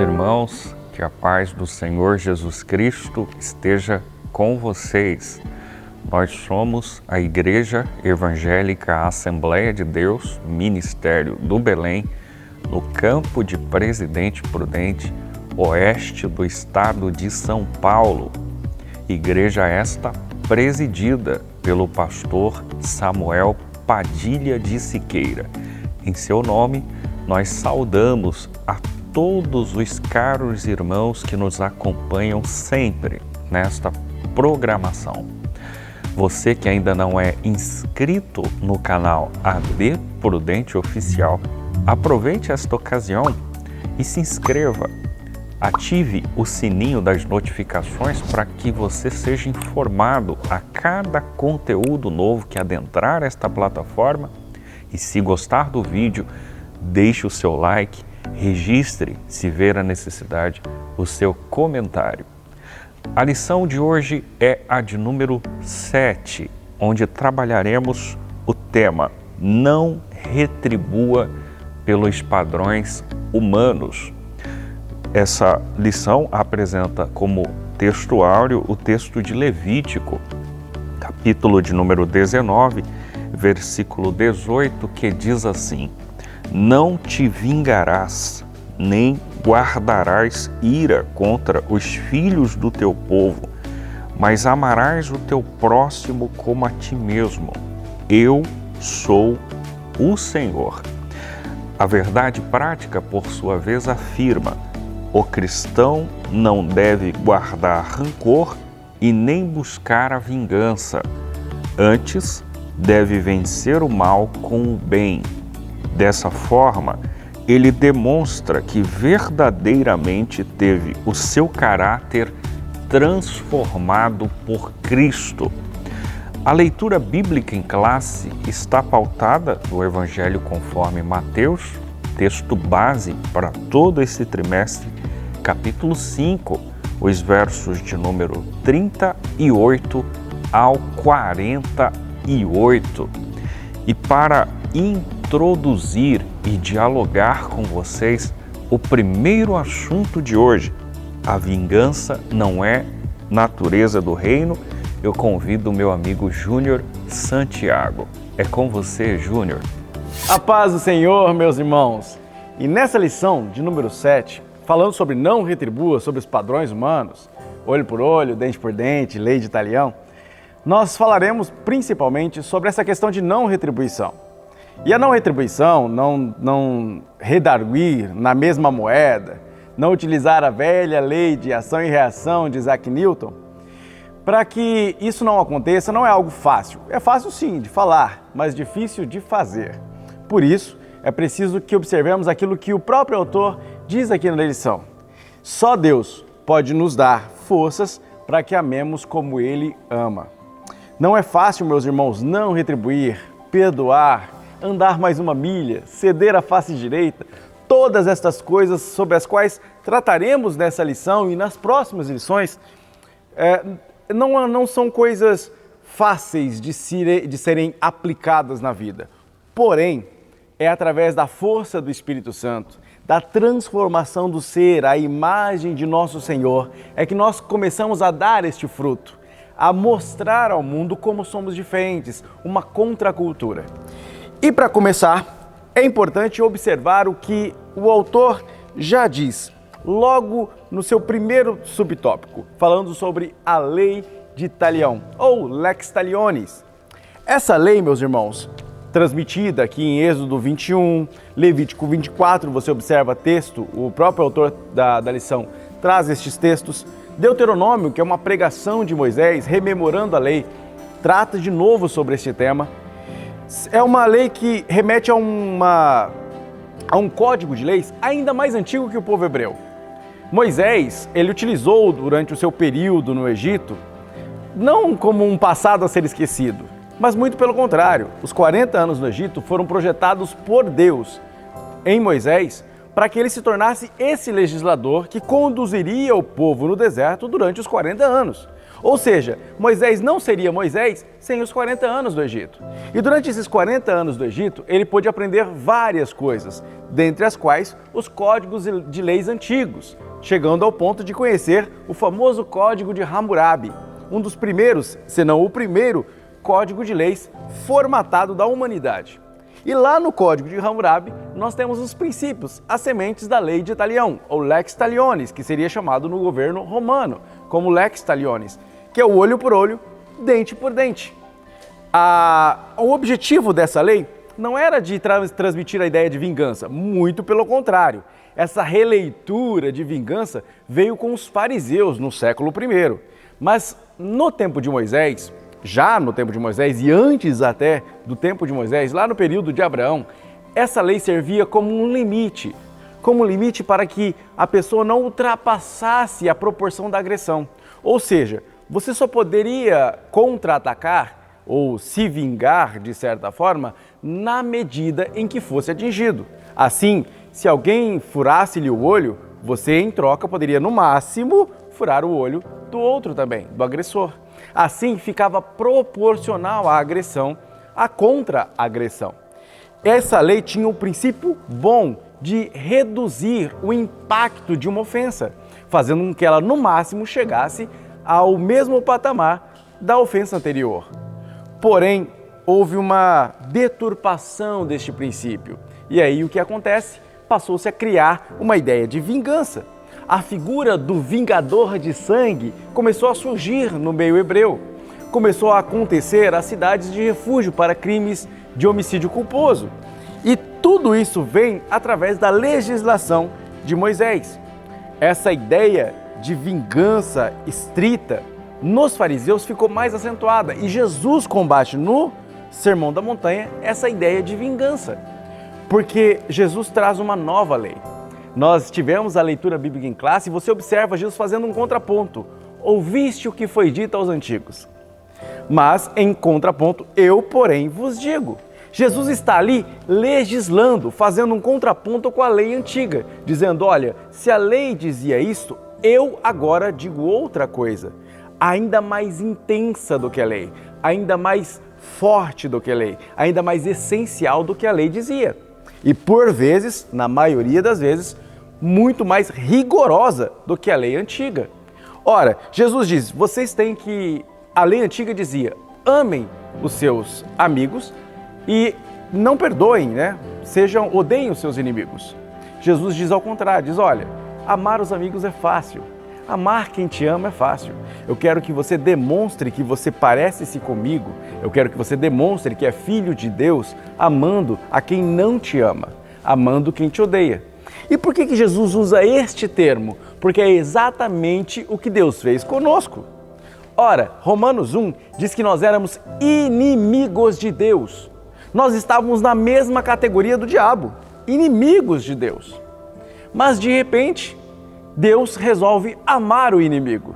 irmãos, que a paz do Senhor Jesus Cristo esteja com vocês. Nós somos a Igreja Evangélica Assembleia de Deus, Ministério do Belém, no campo de Presidente Prudente, oeste do estado de São Paulo. Igreja esta presidida pelo pastor Samuel Padilha de Siqueira. Em seu nome, nós saudamos a todos os caros irmãos que nos acompanham sempre nesta programação. Você que ainda não é inscrito no canal AD Prudente Oficial, aproveite esta ocasião e se inscreva. Ative o sininho das notificações para que você seja informado a cada conteúdo novo que adentrar esta plataforma. E se gostar do vídeo, deixe o seu like, registre, se ver a necessidade, o seu comentário. A lição de hoje é a de número 7, onde trabalharemos o tema Não retribua pelos padrões humanos. Essa lição apresenta como texto áureo o texto de Levítico, capítulo de número 19, versículo 18, que diz assim: Não te vingarás, nem guardarás ira contra os filhos do teu povo, mas amarás o teu próximo como a ti mesmo. Eu sou o Senhor. A verdade prática, por sua vez, afirma: o cristão não deve guardar rancor e nem buscar a vingança. Antes, deve vencer o mal com o bem. Dessa forma, ele demonstra que verdadeiramente teve o seu caráter transformado por Cristo. A leitura bíblica em classe está pautada no Evangelho conforme Mateus, texto base para todo esse trimestre, capítulo 5, os versos de número 38 ao 48. E para introduzir e dialogar com vocês o primeiro assunto de hoje, a vingança não é natureza do reino, eu convido o meu amigo Júnior Santiago. É com você, Júnior. A paz do Senhor, meus irmãos. E nessa lição de número 7, falando sobre não retribua, sobre os padrões humanos, olho por olho, dente por dente, lei de talião, nós falaremos principalmente sobre essa questão de não retribuição. E a não retribuição, não redarguir na mesma moeda, não utilizar a velha lei de ação e reação de Isaac Newton, para que isso não aconteça, não é algo fácil. É fácil sim de falar, mas difícil de fazer. Por isso, é preciso que observemos aquilo que o próprio autor diz aqui na lição. Só Deus pode nos dar forças para que amemos como Ele ama. Não é fácil, meus irmãos, não retribuir, perdoar, andar mais uma milha, ceder a face direita, todas estas coisas sobre as quais trataremos nessa lição e nas próximas lições, não são coisas fáceis de serem aplicadas na vida. Porém, é através da força do Espírito Santo, da transformação do ser, à imagem de nosso Senhor, é que nós começamos a dar este fruto, a mostrar ao mundo como somos diferentes, uma contracultura. E para começar, é importante observar o que o autor já diz, logo no seu primeiro subtópico, falando sobre a lei de Talião, ou lex talionis. Essa lei, meus irmãos, transmitida aqui em Êxodo 21, Levítico 24, você observa texto, o próprio autor da lição traz estes textos. Deuteronômio, que é uma pregação de Moisés, rememorando a lei, trata de novo sobre este tema. É uma lei que remete a um código de leis ainda mais antigo que o povo hebreu. Moisés, ele utilizou durante o seu período no Egito, não como um passado a ser esquecido, mas muito pelo contrário. Os 40 anos no Egito foram projetados por Deus em Moisés para que ele se tornasse esse legislador que conduziria o povo no deserto durante os 40 anos. Ou seja, Moisés não seria Moisés sem os 40 anos do Egito. E durante esses 40 anos do Egito, ele pôde aprender várias coisas, dentre as quais os códigos de leis antigos, chegando ao ponto de conhecer o famoso Código de Hammurabi, um dos primeiros, se não o primeiro, código de leis formatado da humanidade. E lá no Código de Hammurabi, nós temos os princípios, as sementes da lei de Talião, ou Lex Talionis, que seria chamado no governo romano como Lex Talionis, que é o olho por olho, dente por dente. O objetivo dessa lei não era de transmitir a ideia de vingança, muito pelo contrário. Essa releitura de vingança veio com os fariseus no século I. Mas no tempo de Moisés, já no tempo de Moisés e antes até do tempo de Moisés, lá no período de Abraão, essa lei servia como um limite para que a pessoa não ultrapassasse a proporção da agressão. Ou seja, você só poderia contra-atacar ou se vingar, de certa forma, na medida em que fosse atingido. Assim, se alguém furasse-lhe o olho, você, em troca, poderia, no máximo, furar o olho do outro também, do agressor. Assim, ficava proporcional à agressão, à contra-agressão. Essa lei tinha um princípio bom de reduzir o impacto de uma ofensa, fazendo com que ela, no máximo, chegasse ao mesmo patamar da ofensa anterior. Porém, houve uma deturpação deste princípio. E aí o que acontece? Passou-se a criar uma ideia de vingança. A figura do vingador de sangue começou a surgir no meio hebreu. Começou a acontecer as cidades de refúgio para crimes de homicídio culposo. E tudo isso vem através da legislação de Moisés. Essa ideia de vingança estrita nos fariseus ficou mais acentuada e Jesus combate no Sermão da Montanha essa ideia de vingança, porque Jesus traz uma nova lei. Nós tivemos a leitura bíblica em classe e você observa Jesus fazendo um contraponto. Ouviste o que foi dito aos antigos, mas em contraponto, eu, porém, vos digo. Jesus está ali legislando, fazendo um contraponto com a lei antiga, dizendo, olha, se a lei dizia isto, eu agora digo outra coisa, ainda mais intensa do que a lei, ainda mais forte do que a lei, ainda mais essencial do que a lei dizia. E por vezes, na maioria das vezes, muito mais rigorosa do que a lei antiga. Ora, Jesus diz, a lei antiga dizia, amem os seus amigos e não perdoem, né? Odeiem os seus inimigos. Jesus diz ao contrário, diz, olha, amar os amigos é fácil, amar quem te ama é fácil. Eu quero que você demonstre que você parece-se comigo, eu quero que você demonstre que é filho de Deus, amando a quem não te ama, amando quem te odeia. E por que Jesus usa este termo? Porque é exatamente o que Deus fez conosco. Ora, Romanos 1 diz que nós éramos inimigos de Deus. Nós estávamos na mesma categoria do diabo, inimigos de Deus. Mas de repente, Deus resolve amar o inimigo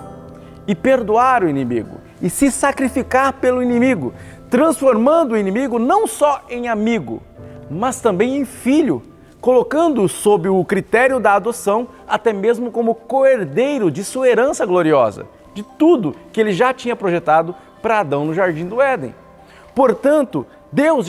e perdoar o inimigo e se sacrificar pelo inimigo, transformando o inimigo não só em amigo, mas também em filho, colocando-o sob o critério da adoção, até mesmo como coerdeiro de sua herança gloriosa, de tudo que ele já tinha projetado para Adão no Jardim do Éden. Portanto, Deus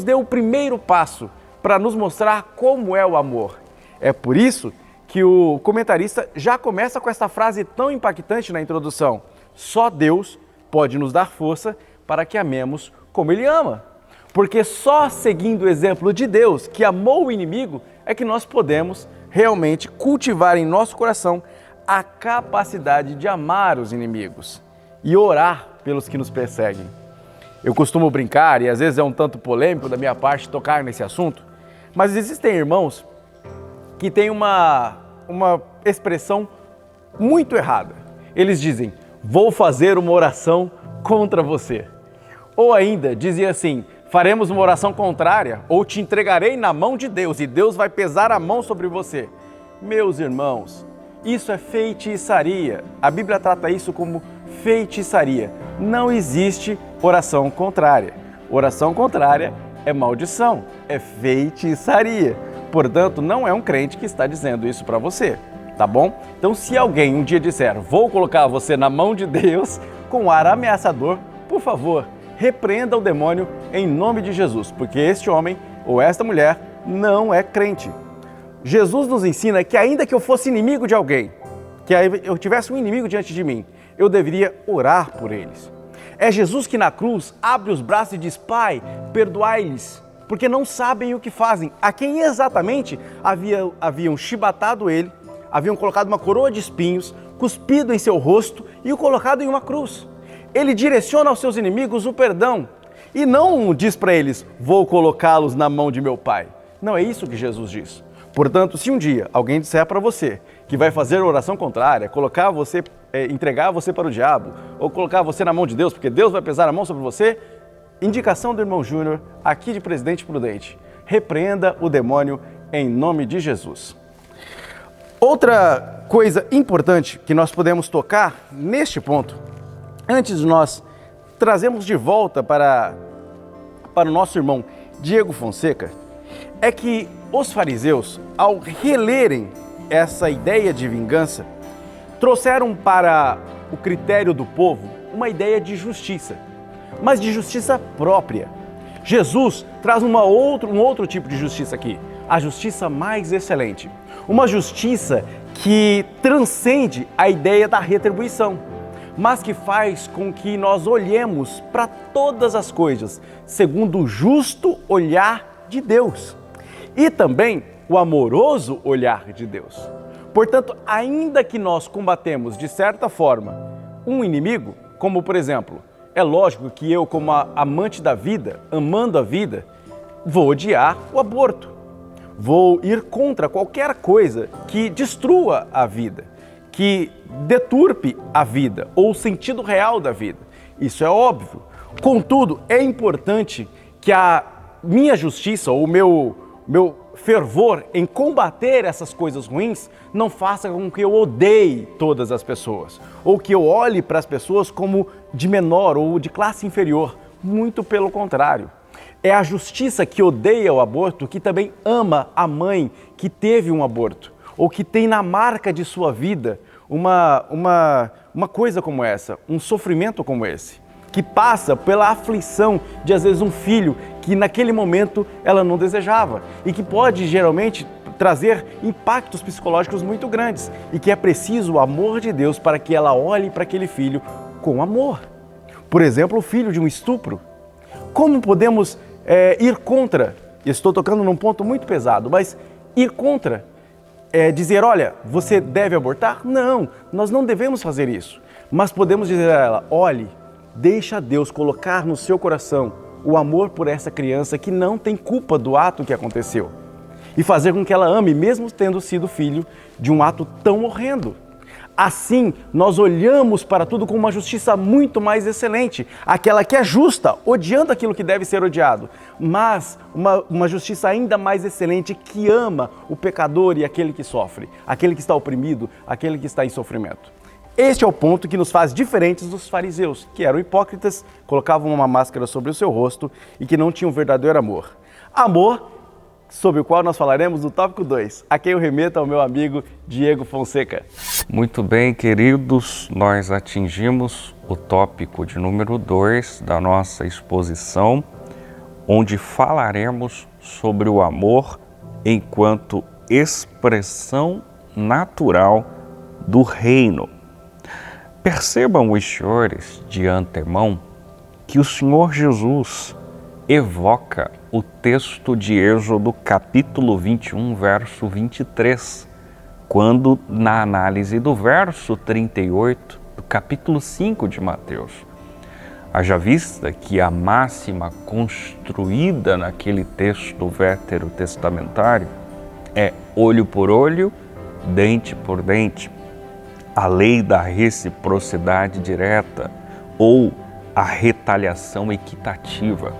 deu o primeiro passo para nos mostrar como é o amor. É por isso que o comentarista já começa com essa frase tão impactante na introdução. Só Deus pode nos dar força para que amemos como Ele ama. Porque só seguindo o exemplo de Deus, que amou o inimigo, é que nós podemos realmente cultivar em nosso coração a capacidade de amar os inimigos e orar pelos que nos perseguem. Eu costumo brincar, e às vezes é um tanto polêmico da minha parte tocar nesse assunto, mas existem irmãos que têm uma expressão muito errada. Eles dizem, vou fazer uma oração contra você. Ou ainda, dizem assim, faremos uma oração contrária, ou te entregarei na mão de Deus, e Deus vai pesar a mão sobre você. Meus irmãos, isso é feitiçaria. A Bíblia trata isso como feitiçaria. Não existe oração contrária. Oração contrária é maldição, é feitiçaria. Portanto, não é um crente que está dizendo isso para você, tá bom? Então, se alguém um dia disser, vou colocar você na mão de Deus, com ar ameaçador, por favor, repreenda o demônio em nome de Jesus, porque este homem ou esta mulher não é crente. Jesus nos ensina que ainda que eu fosse inimigo de alguém, que eu tivesse um inimigo diante de mim, eu deveria orar por eles. É Jesus que na cruz abre os braços e diz, Pai, perdoai-lhes, porque não sabem o que fazem. A quem exatamente haviam chibatado ele, haviam colocado uma coroa de espinhos, cuspido em seu rosto e o colocado em uma cruz. Ele direciona aos seus inimigos o perdão e não diz para eles, vou colocá-los na mão de meu Pai. Não é isso que Jesus diz. Portanto, se um dia alguém disser para você que vai fazer oração contrária, entregar você para o diabo, ou colocar você na mão de Deus, porque Deus vai pesar a mão sobre você, indicação do irmão Júnior, aqui de Presidente Prudente, repreenda o demônio em nome de Jesus. Outra coisa importante que nós podemos tocar neste ponto, antes de nós trazermos de volta para o nosso irmão Diego Fonseca, é que os fariseus, ao relerem essa ideia de vingança, trouxeram para o critério do povo uma ideia de justiça, mas de justiça própria. Jesus traz um outro tipo de justiça aqui, a justiça mais excelente. Uma justiça que transcende a ideia da retribuição, mas que faz com que nós olhemos para todas as coisas segundo o justo olhar de Deus e também o amoroso olhar de Deus. Portanto, ainda que nós combatemos de certa forma um inimigo, como por exemplo, é lógico que eu, como amante da vida, amando a vida, vou odiar o aborto. Vou ir contra qualquer coisa que destrua a vida, que deturpe a vida ou o sentido real da vida. Isso é óbvio. Contudo, é importante que a minha justiça ou o meu fervor em combater essas coisas ruins não faça com que eu odeie todas as pessoas ou que eu olhe para as pessoas como de menor ou de classe inferior. Muito pelo contrário. É a justiça que odeia o aborto que também ama a mãe que teve um aborto ou que tem na marca de sua vida uma coisa como essa, um sofrimento como esse, que passa pela aflição de às vezes um filho que naquele momento ela não desejava e que pode geralmente trazer impactos psicológicos muito grandes e que é preciso o amor de Deus para que ela olhe para aquele filho com amor. Por exemplo, o filho de um estupro. Como podemos ir contra? Estou tocando num ponto muito pesado, mas ir contra dizer, olha, você deve abortar? Não, nós não devemos fazer isso. Mas podemos dizer a ela, olhe, deixa Deus colocar no seu coração o amor por essa criança que não tem culpa do ato que aconteceu. E fazer com que ela ame, mesmo tendo sido filho de um ato tão horrendo. Assim, nós olhamos para tudo com uma justiça muito mais excelente, aquela que é justa, odiando aquilo que deve ser odiado, mas uma justiça ainda mais excelente que ama o pecador e aquele que sofre, aquele que está oprimido, aquele que está em sofrimento. Este é o ponto que nos faz diferentes dos fariseus, que eram hipócritas, colocavam uma máscara sobre o seu rosto e que não tinham verdadeiro amor. Amor sobre o qual nós falaremos no tópico 2, a quem eu remeto ao meu amigo Diego Fonseca. Muito bem, queridos, nós atingimos o tópico de número 2 da nossa exposição, onde falaremos sobre o amor enquanto expressão natural do reino. Percebam os senhores de antemão que o Senhor Jesus evoca o texto de Êxodo capítulo 21, verso 23, quando na análise do verso 38 do capítulo 5 de Mateus. Haja vista que a máxima construída naquele texto veterotestamentário é olho por olho, dente por dente, a lei da reciprocidade direta ou a retaliação equitativa.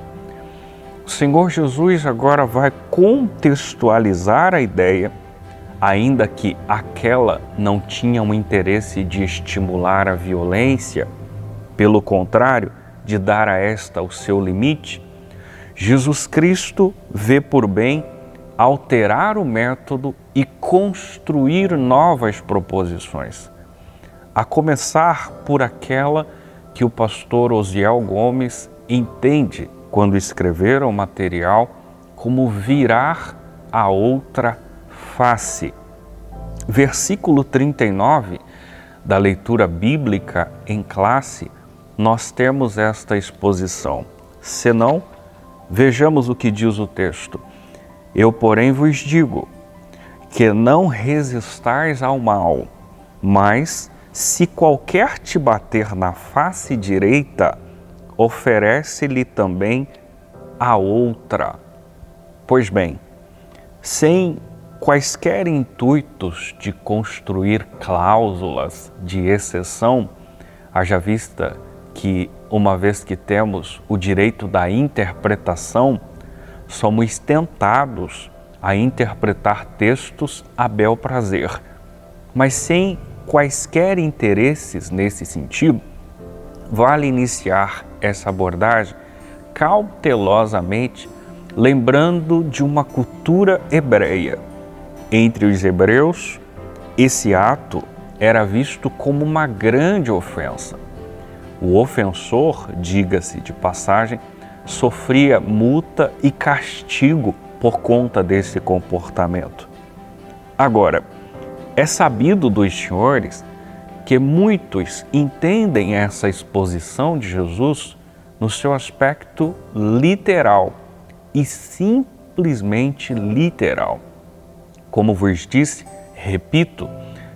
O Senhor Jesus agora vai contextualizar a ideia, ainda que aquela não tinha um interesse de estimular a violência, pelo contrário, de dar a esta o seu limite. Jesus Cristo vê por bem alterar o método e construir novas proposições, a começar por aquela que o pastor Osiel Gomes entende quando escrever o material como virar a outra face. Versículo 39 da leitura bíblica em classe, nós temos esta exposição. Senão, vejamos o que diz o texto. Eu, porém, vos digo que não resistais ao mal, mas se qualquer te bater na face direita, oferece-lhe também a outra. Pois bem, sem quaisquer intuitos de construir cláusulas de exceção, haja vista que, uma vez que temos o direito da interpretação, somos tentados a interpretar textos a bel prazer, mas sem quaisquer interesses nesse sentido, vale iniciar essa abordagem cautelosamente, lembrando de uma cultura hebreia. Entre os hebreus, esse ato era visto como uma grande ofensa. O ofensor, diga-se de passagem, sofria multa e castigo por conta desse comportamento. Agora, é sabido dos senhores que muitos entendem essa exposição de Jesus no seu aspecto literal e simplesmente literal. Como vos disse, repito,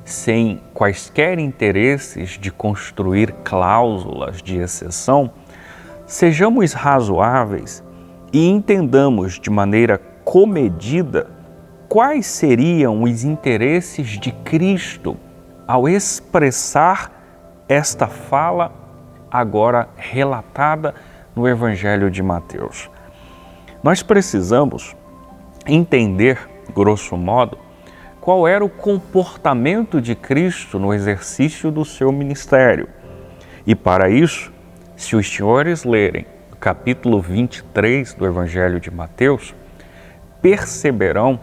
sem quaisquer interesses de construir cláusulas de exceção, sejamos razoáveis e entendamos de maneira comedida quais seriam os interesses de Cristo ao expressar esta fala agora relatada no Evangelho de Mateus. Nós precisamos entender, grosso modo, qual era o comportamento de Cristo no exercício do seu ministério. E para isso, se os senhores lerem o capítulo 23 do Evangelho de Mateus, perceberão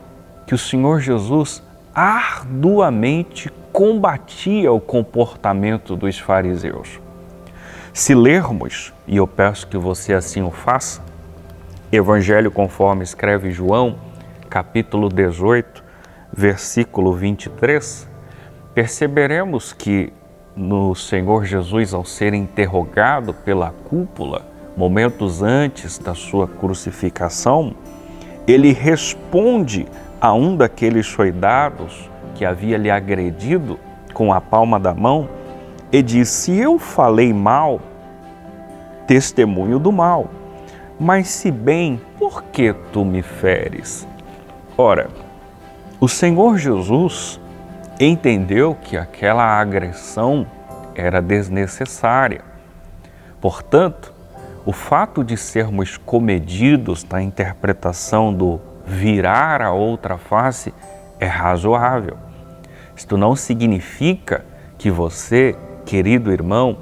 que o Senhor Jesus arduamente combatia o comportamento dos fariseus. Se lermos, e eu peço que você assim o faça, Evangelho conforme escreve João, capítulo 18, versículo 23, perceberemos que no Senhor Jesus, ao ser interrogado pela cúpula, momentos antes da sua crucificação, ele responde a um daqueles soldados que havia lhe agredido com a palma da mão e diz: se eu falei mal, testemunho do mal, mas se bem, por que tu me feres? Ora, o Senhor Jesus entendeu que aquela agressão era desnecessária. Portanto, o fato de sermos comedidos na interpretação do virar a outra face é razoável. Isto não significa que você, querido irmão,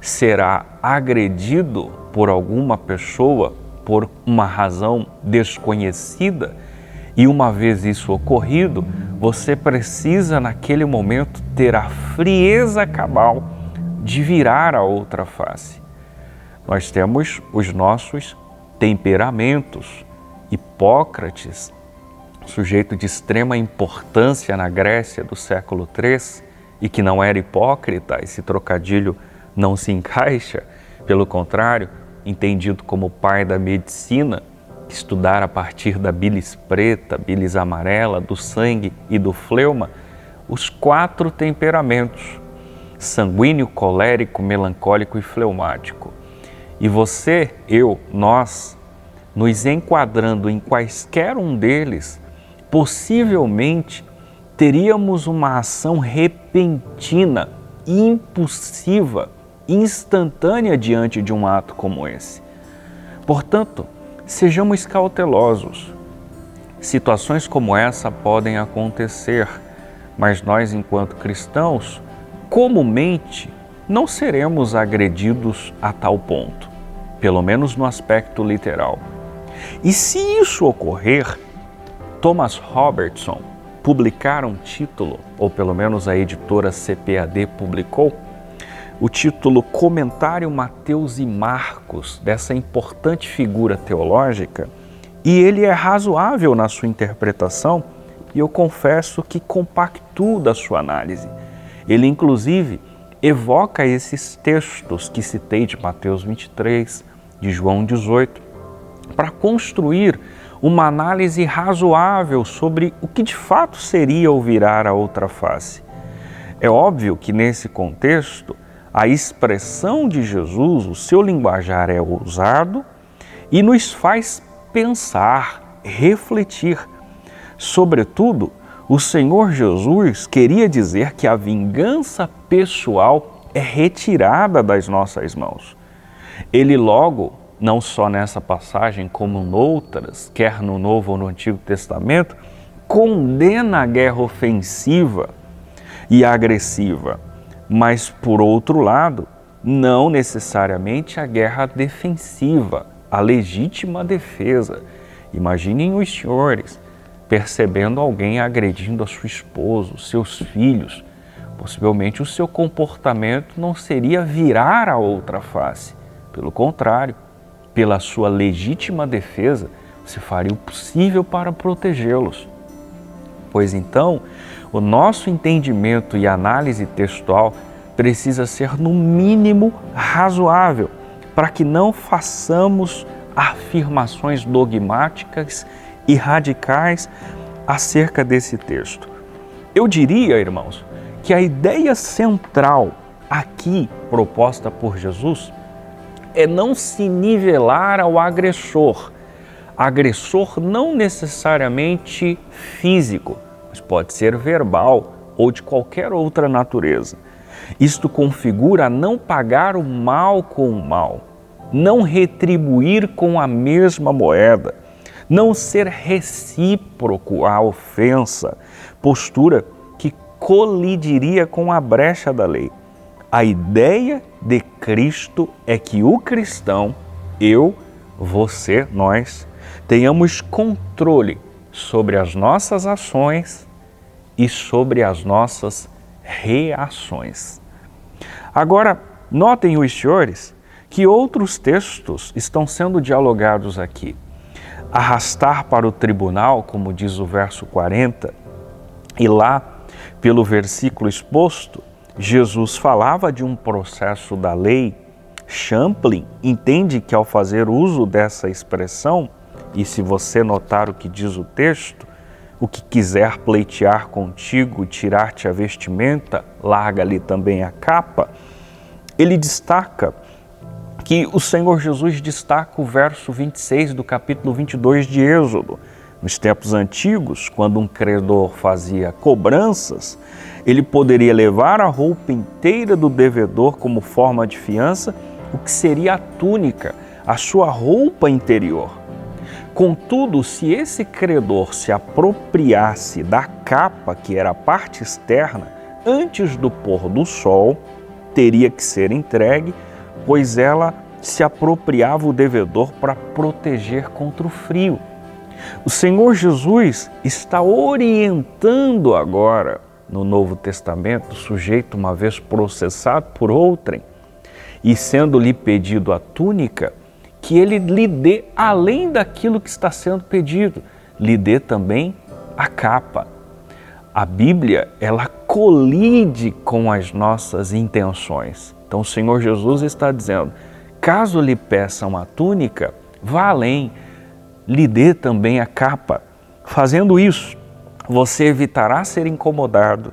será agredido por alguma pessoa por uma razão desconhecida e, uma vez isso ocorrido, você precisa naquele momento ter a frieza cabal de virar a outra face. Nós temos os nossos temperamentos. Hipócrates, sujeito de extrema importância na Grécia do século III e que não era hipócrita, esse trocadilho não se encaixa, pelo contrário, entendido como pai da medicina, que estudara a partir da bilis preta, bilis amarela, do sangue e do fleuma, os 4 temperamentos: sanguíneo, colérico, melancólico e fleumático. E você, eu, nós, nos enquadrando em quaisquer um deles, possivelmente teríamos uma ação repentina, impulsiva, instantânea diante de um ato como esse. Portanto, sejamos cautelosos. Situações como essa podem acontecer, mas nós, enquanto cristãos, comumente não seremos agredidos a tal ponto, pelo menos no aspecto literal. E se isso ocorrer, Thomas Robertson publicar um título, ou pelo menos a editora CPAD publicou, o título Comentário Mateus e Marcos, dessa importante figura teológica, e ele é razoável na sua interpretação, e eu confesso que compactuo da sua análise. Ele, inclusive, evoca esses textos que citei de Mateus 23, de João 18, para construir uma análise razoável sobre o que de fato seria o virar a outra face. É óbvio que nesse contexto, a expressão de Jesus, o seu linguajar é ousado e nos faz pensar, refletir. Sobretudo, o Senhor Jesus queria dizer que a vingança pessoal é retirada das nossas mãos. Ele logo, não só nessa passagem como noutras, quer no Novo ou no Antigo Testamento, condena a guerra ofensiva e agressiva, mas, por outro lado, não necessariamente a guerra defensiva, a legítima defesa. Imaginem os senhores percebendo alguém agredindo a sua esposa, seus filhos. Possivelmente o seu comportamento não seria virar a outra face. Pelo contrário, pela sua legítima defesa, você faria o possível para protegê-los. Pois então, o nosso entendimento e análise textual precisa ser, no mínimo, razoável, para que não façamos afirmações dogmáticas e radicais acerca desse texto. Eu diria, irmãos, que a ideia central aqui proposta por Jesus é não se nivelar ao agressor. Agressor não necessariamente físico, mas pode ser verbal ou de qualquer outra natureza. Isto configura não pagar o mal com o mal, não retribuir com a mesma moeda, não ser recíproco à ofensa, postura que colidiria com a brecha da lei. A ideia de Cristo é que o cristão, eu, você, nós, tenhamos controle sobre as nossas ações e sobre as nossas reações. Agora, notem os senhores que outros textos estão sendo dialogados aqui. Arrastar para o tribunal, como diz o verso 40, e lá, pelo versículo exposto, Jesus falava de um processo da lei. Champlin entende que ao fazer uso dessa expressão, e se você notar o que diz o texto, o que quiser pleitear contigo, tirar-te a vestimenta, larga-lhe também a capa, ele destaca que o Senhor Jesus destaca o verso 26 do capítulo 22 de Êxodo. Nos tempos antigos, quando um credor fazia cobranças, ele poderia levar a roupa inteira do devedor como forma de fiança, o que seria a túnica, a sua roupa interior. Contudo, se esse credor se apropriasse da capa, que era a parte externa, antes do pôr do sol, teria que ser entregue, pois ela se apropriava o devedor para proteger contra o frio. O Senhor Jesus está orientando agora, no Novo Testamento, o sujeito, uma vez processado por outrem, e sendo-lhe pedido a túnica, que ele lhe dê, além daquilo que está sendo pedido, lhe dê também a capa. A Bíblia, ela colide com as nossas intenções. Então o Senhor Jesus está dizendo, caso lhe peçam a túnica, vá além, lhe dê também a capa. Fazendo isso, você evitará ser incomodado,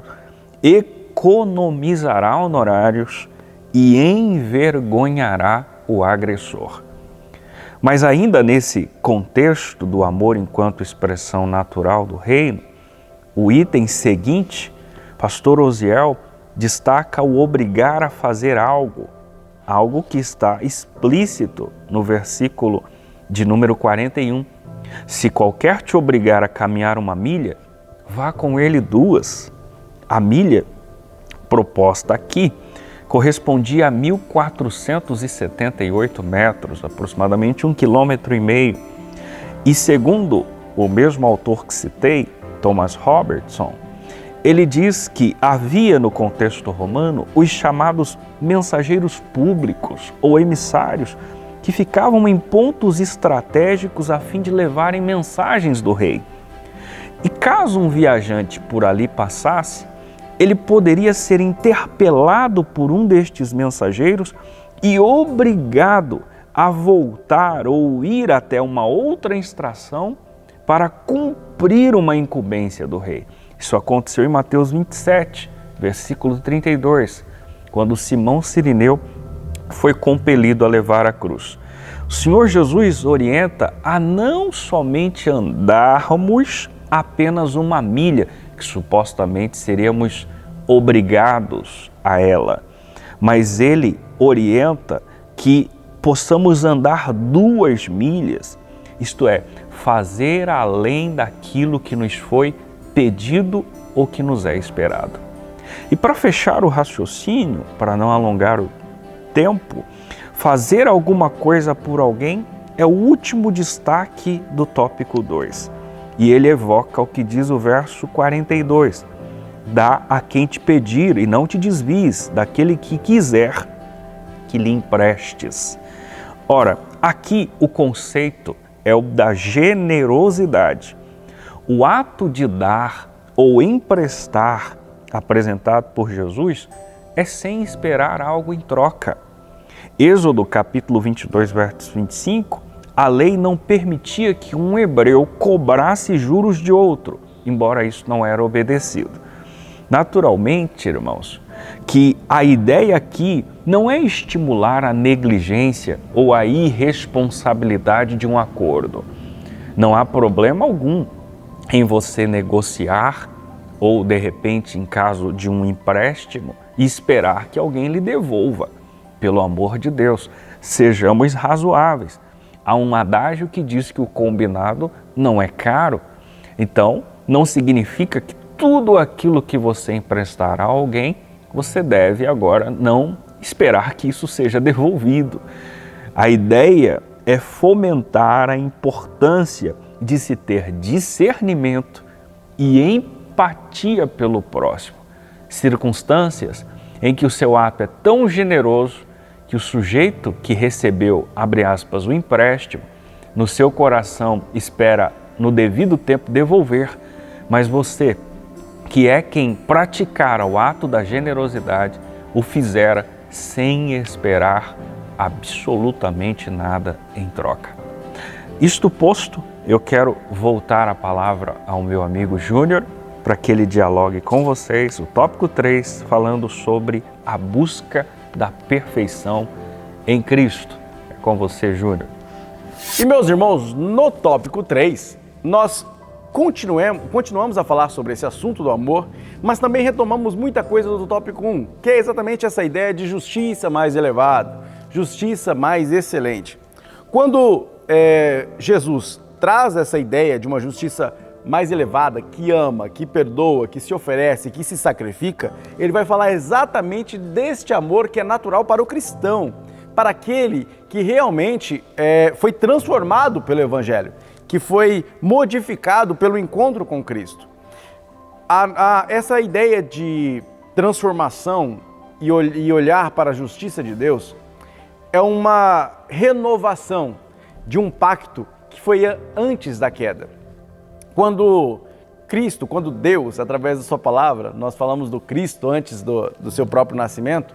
economizará honorários e envergonhará o agressor. Mas ainda nesse contexto do amor enquanto expressão natural do reino, o item seguinte, pastor Osiel destaca o obrigar a fazer algo, algo que está explícito no versículo de número 41. Se qualquer te obrigar a caminhar 1 milha, vá com ele 2. A milha proposta aqui correspondia a 1.478 metros, aproximadamente 1,5 km. E segundo o mesmo autor que citei, Thomas Robertson, ele diz que havia no contexto romano os chamados mensageiros públicos ou emissários que ficavam em pontos estratégicos a fim de levarem mensagens do rei. E caso um viajante por ali passasse, ele poderia ser interpelado por um destes mensageiros e obrigado a voltar ou ir até uma outra estação para cumprir uma incumbência do rei. Isso aconteceu em Mateus 27, versículo 32, quando Simão Cirineu foi compelido a levar a cruz. O Senhor Jesus orienta a não somente andarmos apenas uma milha, que supostamente seríamos obrigados a ela, mas ele orienta que possamos andar 2 milhas, isto é, fazer além daquilo que nos foi pedido ou que nos é esperado. E para fechar o raciocínio, para não alongar o tempo, fazer alguma coisa por alguém é o último destaque do tópico 2. E ele evoca o que diz o verso 42. Dá a quem te pedir e não te desvies daquele que quiser que lhe emprestes. Ora, aqui o conceito é o da generosidade. O ato de dar ou emprestar apresentado por Jesus é sem esperar algo em troca. Êxodo capítulo 22, verso 25, a lei não permitia que um hebreu cobrasse juros de outro, embora isso não era obedecido. Naturalmente, irmãos, que a ideia aqui não é estimular a negligência ou a irresponsabilidade de um acordo. Não há problema algum em você negociar ou, de repente, em caso de um empréstimo, esperar que alguém lhe devolva. Pelo amor de Deus, sejamos razoáveis. Há um adágio que diz que o combinado não é caro. Então, não significa que tudo aquilo que você emprestar a alguém, você deve agora não esperar que isso seja devolvido. A ideia é fomentar a importância de se ter discernimento e empatia pelo próximo. Circunstâncias em que o seu ato é tão generoso que o sujeito que recebeu, abre aspas, o empréstimo, no seu coração espera no devido tempo devolver, mas você, que é quem praticara o ato da generosidade, o fizera sem esperar absolutamente nada em troca. Isto posto, eu quero voltar a palavra ao meu amigo Júnior para que ele dialogue com vocês o tópico 3, falando sobre a busca da perfeição em Cristo. É com você, Júnior. E meus irmãos, no tópico 3, nós continuamos a falar sobre esse assunto do amor, mas também retomamos muita coisa do tópico 1, que é exatamente essa ideia de justiça mais elevada, justiça mais excelente. Quando Jesus traz essa ideia de uma justiça mais elevada, que ama, que perdoa, que se oferece, que se sacrifica, ele vai falar exatamente deste amor que é natural para o cristão, para aquele que realmente foi transformado pelo Evangelho, que foi modificado pelo encontro com Cristo. Essa ideia de transformação e olhar para a justiça de Deus é uma renovação de um pacto que foi antes da queda. Quando Deus, através da sua palavra, nós falamos do Cristo antes do seu próprio nascimento,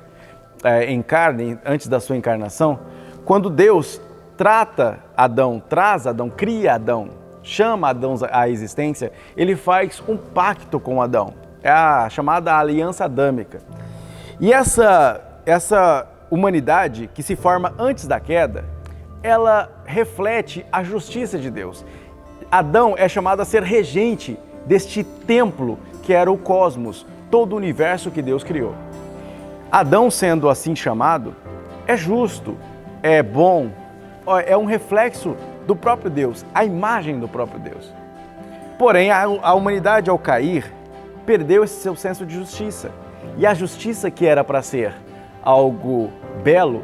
em carne, antes da sua encarnação, quando Deus trata Adão, traz Adão, cria Adão, chama Adão à existência, ele faz um pacto com Adão, é a chamada aliança adâmica. E essa humanidade que se forma antes da queda, ela reflete a justiça de Deus. Adão é chamado a ser regente deste templo que era o cosmos, todo o universo que Deus criou. Adão, sendo assim chamado, é justo, é bom, é um reflexo do próprio Deus, a imagem do próprio Deus. Porém, a humanidade, ao cair, perdeu esse seu senso de justiça. E a justiça que era para ser algo belo,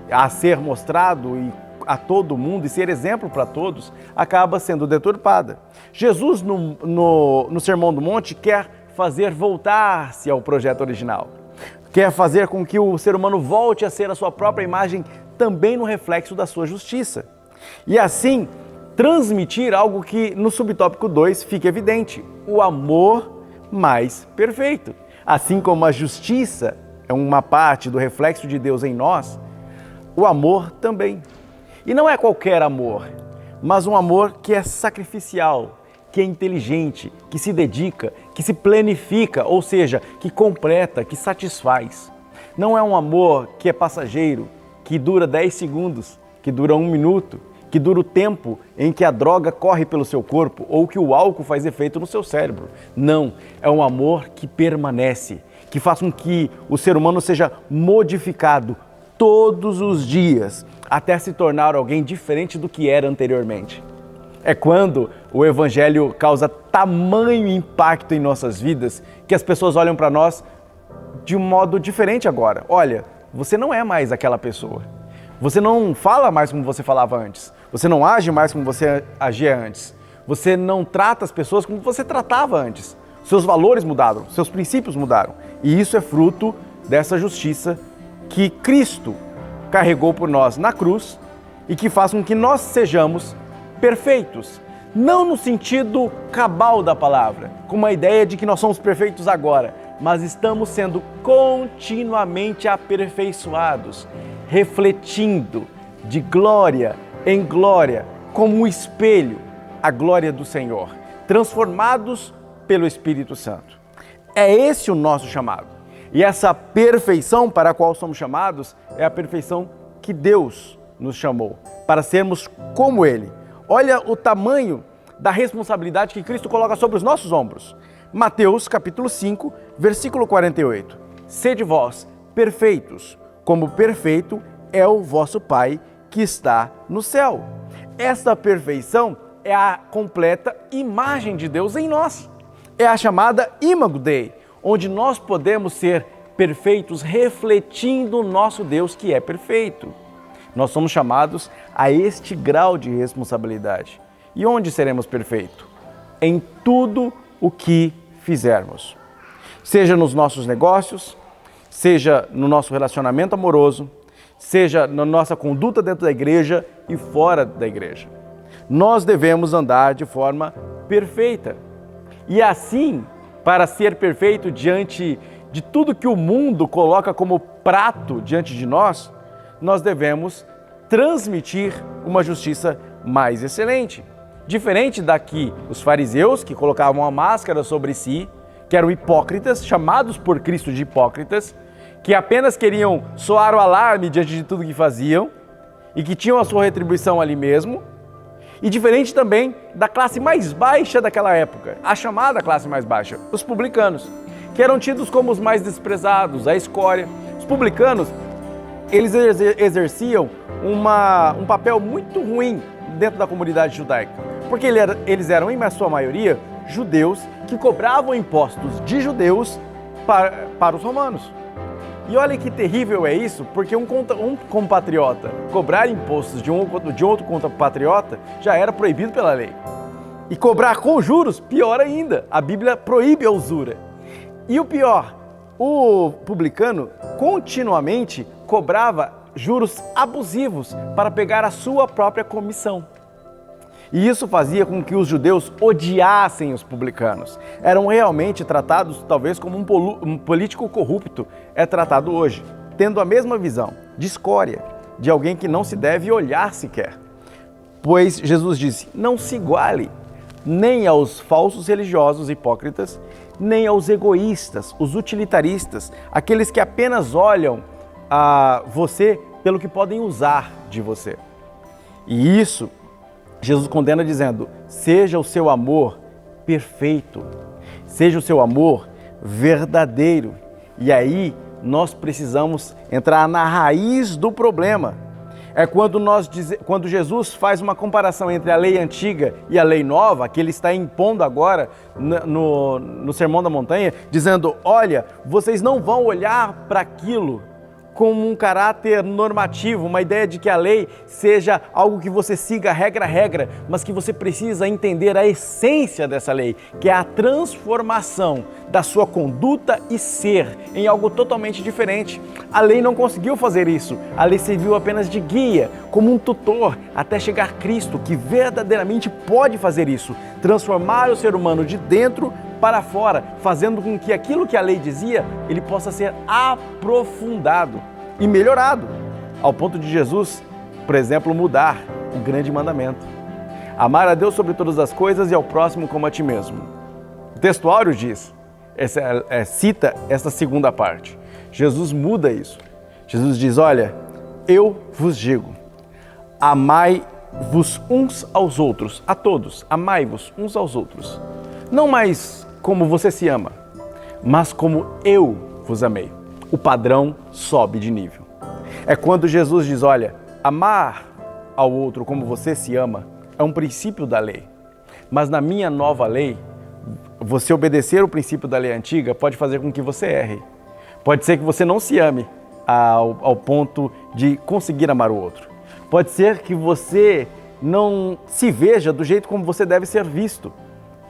a ser mostrado e a todo mundo e ser exemplo para todos, acaba sendo deturpada. Jesus, no Sermão do Monte, quer fazer voltar-se ao projeto original. Quer fazer com que o ser humano volte a ser a sua própria imagem, também no reflexo da sua justiça. E assim, transmitir algo que no subtópico 2 fica evidente: o amor mais perfeito. Assim como a justiça é uma parte do reflexo de Deus em nós, o amor também. E não é qualquer amor, mas um amor que é sacrificial, que é inteligente, que se dedica, que se planifica, ou seja, que completa, que satisfaz. Não é um amor que é passageiro, que dura 10 segundos, que dura 1 minuto, que dura o tempo em que a droga corre pelo seu corpo ou que o álcool faz efeito no seu cérebro. Não, é um amor que permanece, que faz com que o ser humano seja modificado todos os dias, até se tornar alguém diferente do que era anteriormente. É quando o Evangelho causa tamanho impacto em nossas vidas que as pessoas olham para nós de um modo diferente agora. Olha, você não é mais aquela pessoa. Você não fala mais como você falava antes. Você não age mais como você agia antes. Você não trata as pessoas como você tratava antes. Seus valores mudaram, seus princípios mudaram. E isso é fruto dessa justiça que Cristo carregou por nós na cruz e que faz com que nós sejamos perfeitos. Não no sentido cabal da palavra, com uma ideia de que nós somos perfeitos agora, mas estamos sendo continuamente aperfeiçoados, refletindo de glória em glória, como um espelho, a glória do Senhor, transformados pelo Espírito Santo. É esse o nosso chamado. E essa perfeição para a qual somos chamados é a perfeição que Deus nos chamou, para sermos como Ele. Olha o tamanho da responsabilidade que Cristo coloca sobre os nossos ombros. Mateus capítulo 5, versículo 48. Sede vós perfeitos, como perfeito é o vosso Pai que está no céu. Essa perfeição é a completa imagem de Deus em nós. É a chamada Imago Dei, onde nós podemos ser perfeitos refletindo o nosso Deus que é perfeito. Nós somos chamados a este grau de responsabilidade. E onde seremos perfeitos? Em tudo o que fizermos. Seja nos nossos negócios, seja no nosso relacionamento amoroso, seja na nossa conduta dentro da igreja e fora da igreja. Nós devemos andar de forma perfeita. E assim, para ser perfeito diante de tudo que o mundo coloca como prato diante de nós, nós devemos transmitir uma justiça mais excelente. Diferente daqui os fariseus, que colocavam a máscara sobre si, que eram hipócritas, chamados por Cristo de hipócritas, que apenas queriam soar o alarme diante de tudo que faziam e que tinham a sua retribuição ali mesmo. E diferente também da classe mais baixa daquela época, a chamada classe mais baixa, os publicanos, que eram tidos como os mais desprezados, a escória. Os publicanos, eles exerciam um papel muito ruim dentro da comunidade judaica, porque eles eram, em sua maioria, judeus que cobravam impostos de judeus para os romanos. E olha que terrível é isso, porque um compatriota cobrar impostos de outro compatriota já era proibido pela lei. E cobrar com juros, pior ainda, a Bíblia proíbe a usura. E o pior, o publicano continuamente cobrava juros abusivos para pegar a sua própria comissão. E isso fazia com que os judeus odiassem os publicanos. Eram realmente tratados talvez como um político corrupto é tratado hoje, tendo a mesma visão de escória, de alguém que não se deve olhar sequer. Pois Jesus disse, não se iguale nem aos falsos religiosos hipócritas, nem aos egoístas, os utilitaristas, aqueles que apenas olham a você pelo que podem usar de você. E isso Jesus condena dizendo, seja o seu amor perfeito, seja o seu amor verdadeiro. E aí nós precisamos entrar na raiz do problema. É quando Jesus faz uma comparação entre a lei antiga e a lei nova, que ele está impondo agora no Sermão da Montanha, dizendo, olha, vocês não vão olhar para aquilo como um caráter normativo, uma ideia de que a lei seja algo que você siga regra a regra, mas que você precisa entender a essência dessa lei, que é a transformação da sua conduta e ser em algo totalmente diferente. A lei não conseguiu fazer isso, a lei serviu apenas de guia, como um tutor, até chegar Cristo, que verdadeiramente pode fazer isso, transformar o ser humano de dentro para fora, fazendo com que aquilo que a lei dizia, ele possa ser aprofundado e melhorado, ao ponto de Jesus, por exemplo, mudar o grande mandamento: amar a Deus sobre todas as coisas e ao próximo como a ti mesmo. O texto áureo diz, cita essa segunda parte. Jesus muda isso. Jesus diz: olha, eu vos digo, amai-vos uns aos outros, a todos, amai-vos uns aos outros, não mais como você se ama, mas como eu vos amei. O padrão sobe de nível. É quando Jesus diz: olha, amar ao outro como você se ama é um princípio da lei, mas na minha nova lei, você obedecer o princípio da lei antiga pode fazer com que você erre. Pode ser que você não se ame ao ponto de conseguir amar o outro. Pode ser que você não se veja do jeito como você deve ser visto,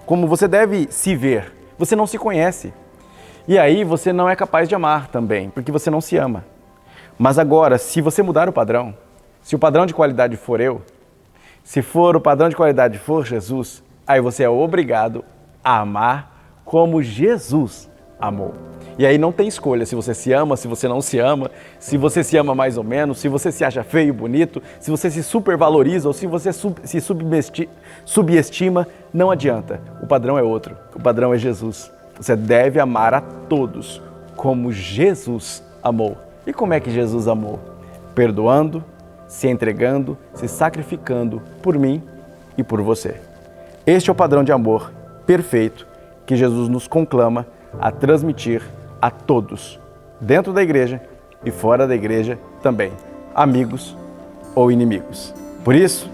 como você deve se ver. Você não se conhece. E aí você não é capaz de amar também, porque você não se ama. Mas agora, se você mudar o padrão, se o padrão de qualidade for eu, se for o padrão de qualidade for Jesus, aí você é obrigado a amar como Jesus amou. E aí não tem escolha se você se ama, se você não se ama, se você se ama mais ou menos, se você se acha feio e bonito, se você se supervaloriza ou se você se subestima, não adianta. O padrão é outro, o padrão é Jesus. Você deve amar a todos como Jesus amou. E como é que Jesus amou? Perdoando, se entregando, se sacrificando por mim e por você. Este é o padrão de amor perfeito que Jesus nos conclama a transmitir a todos, dentro da igreja e fora da igreja também, amigos ou inimigos. Por isso,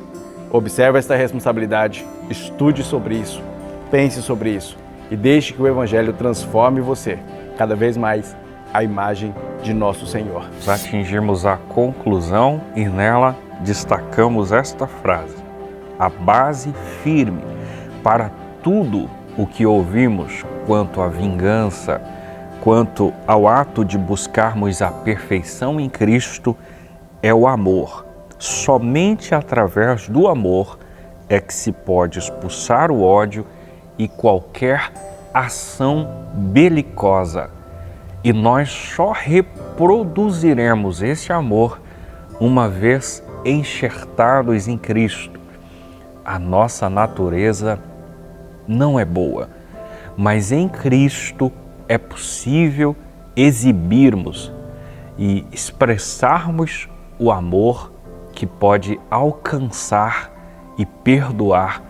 observe esta responsabilidade, estude sobre isso, pense sobre isso e deixe que o Evangelho transforme você cada vez mais à imagem de nosso Senhor. Atingirmos a conclusão e nela destacamos esta frase: a base firme para tudo o que ouvimos quanto à vingança, quanto ao ato de buscarmos a perfeição em Cristo, é o amor. Somente através do amor é que se pode expulsar o ódio e qualquer ação belicosa. E nós só reproduziremos esse amor uma vez enxertados em Cristo. A nossa natureza não é boa, mas em Cristo é possível exibirmos e expressarmos o amor que pode alcançar e perdoar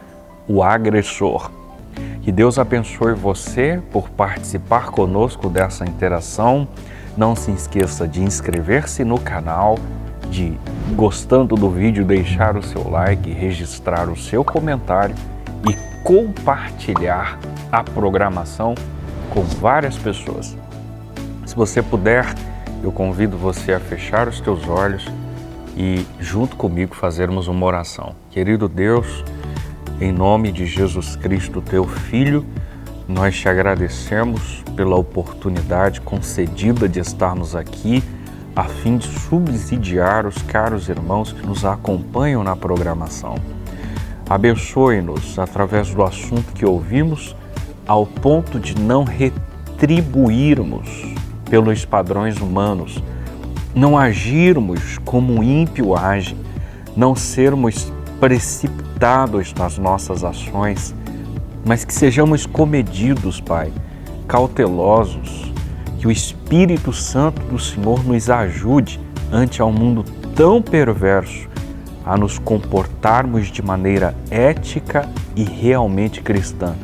o agressor. Que Deus abençoe você por participar conosco dessa interação. Não se esqueça de inscrever-se no canal, de, gostando do vídeo, deixar o seu like, registrar o seu comentário e compartilhar a programação com várias pessoas. Se você puder, eu convido você a fechar os teus olhos e junto comigo fazermos uma oração. Querido Deus, em nome de Jesus Cristo, teu Filho, nós te agradecemos pela oportunidade concedida de estarmos aqui a fim de subsidiar os caros irmãos que nos acompanham na programação. Abençoe-nos através do assunto que ouvimos, ao ponto de não retribuirmos pelos padrões humanos, não agirmos como o ímpio age, não sermos precipitados nas nossas ações, mas que sejamos comedidos, Pai, cautelosos, que o Espírito Santo do Senhor nos ajude ante ao mundo tão perverso a nos comportarmos de maneira ética e realmente cristã.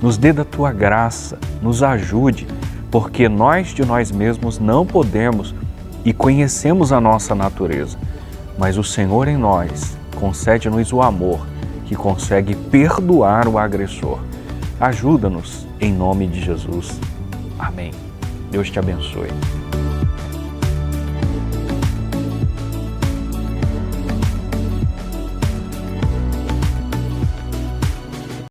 Nos dê da Tua graça, nos ajude, porque nós de nós mesmos não podemos e conhecemos a nossa natureza, mas o Senhor em nós concede-nos o amor que consegue perdoar o agressor. Ajuda-nos em nome de Jesus. Amém. Deus te abençoe.